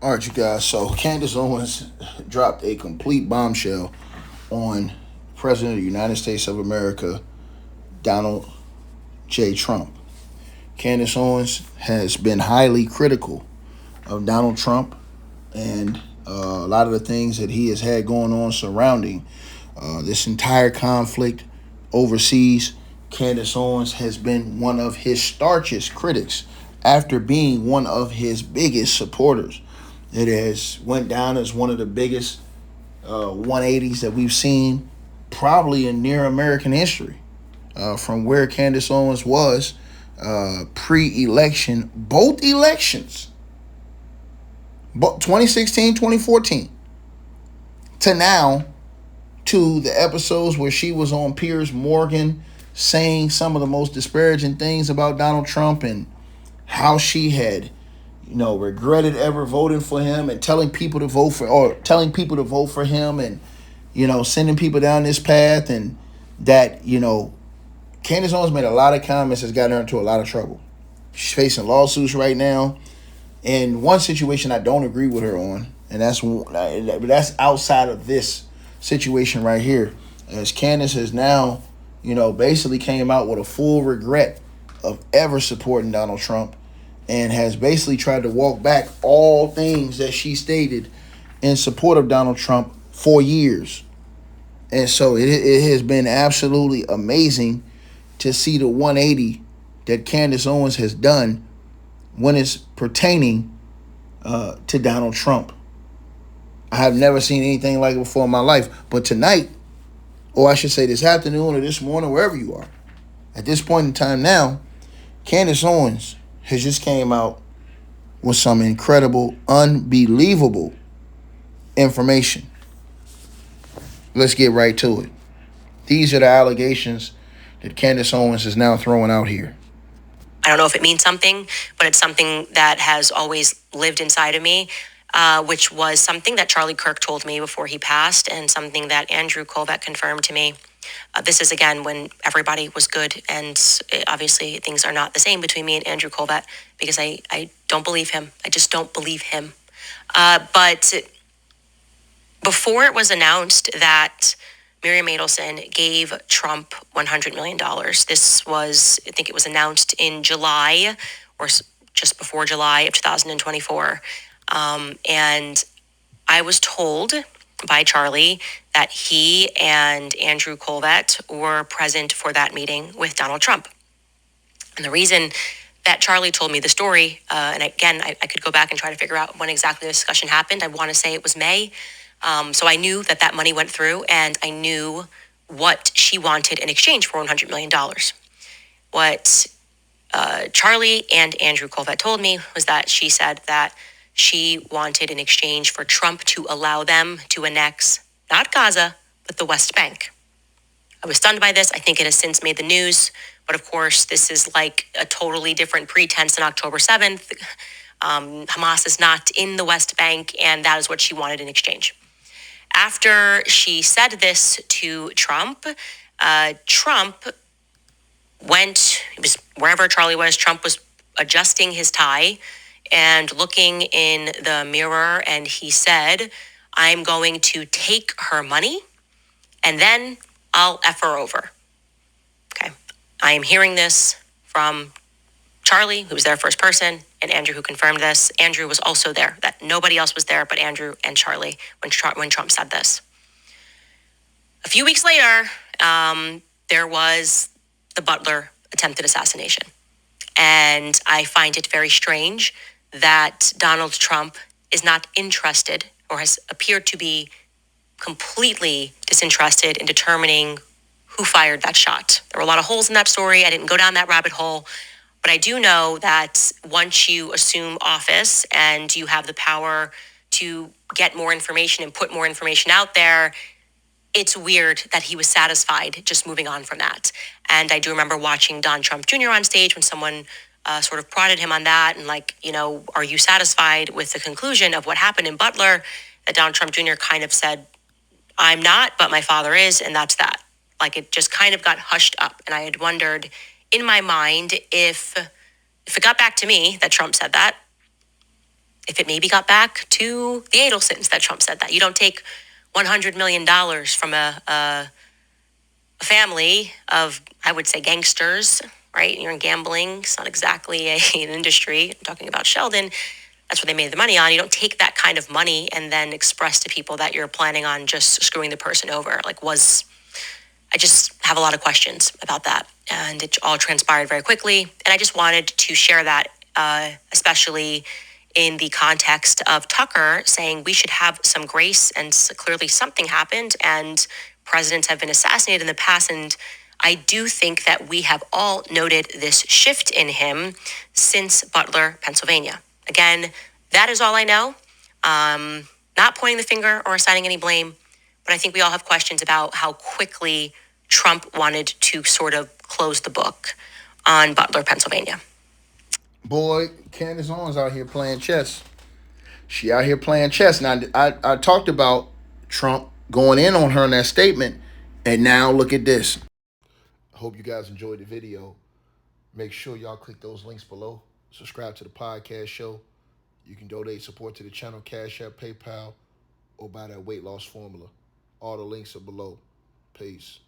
All right, you guys. So Candace Owens dropped a complete bombshell on President of the United States of America, Donald J. Trump. Candace Owens has been highly critical of Donald Trump and a lot of the things that he has had going on surrounding this entire conflict overseas. Candace Owens has been one of his starchest critics after being one of his biggest supporters. It has went down as one of the biggest 180s that we've seen probably in near American history. From where Candace Owens was pre-election, both elections, 2016, 2014, to now, to the episodes where she was on Piers Morgan saying some of the most disparaging things about Donald Trump and how she had, regretted ever voting for him and telling people to vote for him and, sending people down this path. And that, Candace Owens made a lot of comments that's gotten her into a lot of trouble. She's facing lawsuits right now. And one situation I don't agree with her on, and that's outside of this situation right here, as Candace has now, basically came out with a full regret of ever supporting Donald Trump, and has basically tried to walk back all things that she stated in support of Donald Trump for years. And so it has been absolutely amazing to see the 180 that Candace Owens has done when it's pertaining to Donald Trump. I have never seen anything like it before in my life. But tonight, or I should say this afternoon or this morning, wherever you are, at this point in time now, Candace Owens has just came out with some incredible, unbelievable information. Let's get right to it. These are the allegations that Candace Owens is now throwing out here. I don't know if it means something, but it's something that has always lived inside of me, which was something that Charlie Kirk told me before he passed and something that Andrew Colvett confirmed to me. This is, again, when everybody was good, and obviously things are not the same between me and Andrew Colvett because I don't believe him. I just don't believe him. But before it was announced that Miriam Adelson gave Trump $100 million. This was, I think it was announced in July or just before July of 2024. And I was told by Charlie that he and Andrew Colvett were present for that meeting with Donald Trump. And the reason that Charlie told me the story, and again, I could go back and try to figure out when exactly the discussion happened. I want to say it was May. So I knew that money went through, and I knew what she wanted in exchange for $100 million. What Charlie and Andrew Colvett told me was that she said that she wanted in exchange for Trump to allow them to annex not Gaza, but the West Bank. I was stunned by this. I think it has since made the news. But of course, this is like a totally different pretense than October 7th. Hamas is not in the West Bank, and that is what she wanted in exchange. After she said this to Trump, Trump it was wherever Charlie was, Trump was adjusting his tie and looking in the mirror, and he said, I'm going to take her money, and then I'll F her over. Okay. I am hearing this from Charlie, who was there first person, and Andrew, who confirmed this. Andrew was also there. That nobody else was there but Andrew and Charlie when Trump said this. A few weeks later, there was the Butler attempted assassination. And I find it very strange that Donald Trump is not interested or has appeared to be completely disinterested in determining who fired that shot. There were a lot of holes in that story. I didn't go down that rabbit hole. But I do know that once you assume office and you have the power to get more information and put more information out there, it's weird that he was satisfied just moving on from that. And I do remember watching Don Trump Jr. on stage when someone sort of prodded him on that and are you satisfied with the conclusion of what happened in Butler? That Donald Trump Jr. kind of said, I'm not, but my father is, and that's that. Like it just kind of got hushed up. And I had wondered in my mind if it got back to me that Trump said that, if it maybe got back to the Adelsons that Trump said that. You don't take $100 million from a family of, I would say, gangsters, right? You're in gambling. It's not exactly an industry. I'm talking about Sheldon. That's what they made the money on. You don't take that kind of money and then express to people that you're planning on just screwing the person over. I just have a lot of questions about that. And it all transpired very quickly. And I just wanted to share that, especially in the context of Tucker saying we should have some grace, and clearly something happened and presidents have been assassinated in the past. And I do think that we have all noted this shift in him since Butler, Pennsylvania. Again, that is all I know. Not pointing the finger or assigning any blame, but I think we all have questions about how quickly Trump wanted to sort of close the book on Butler, Pennsylvania. Boy, Candace Owens out here playing chess. She out here playing chess. Now, I talked about Trump going in on her in that statement, and now look at this. I hope you guys enjoyed the video. Make sure y'all click those links below. Subscribe to the podcast show. You can donate support to the channel, Cash App, PayPal, or buy that weight loss formula. All the links are below. Peace.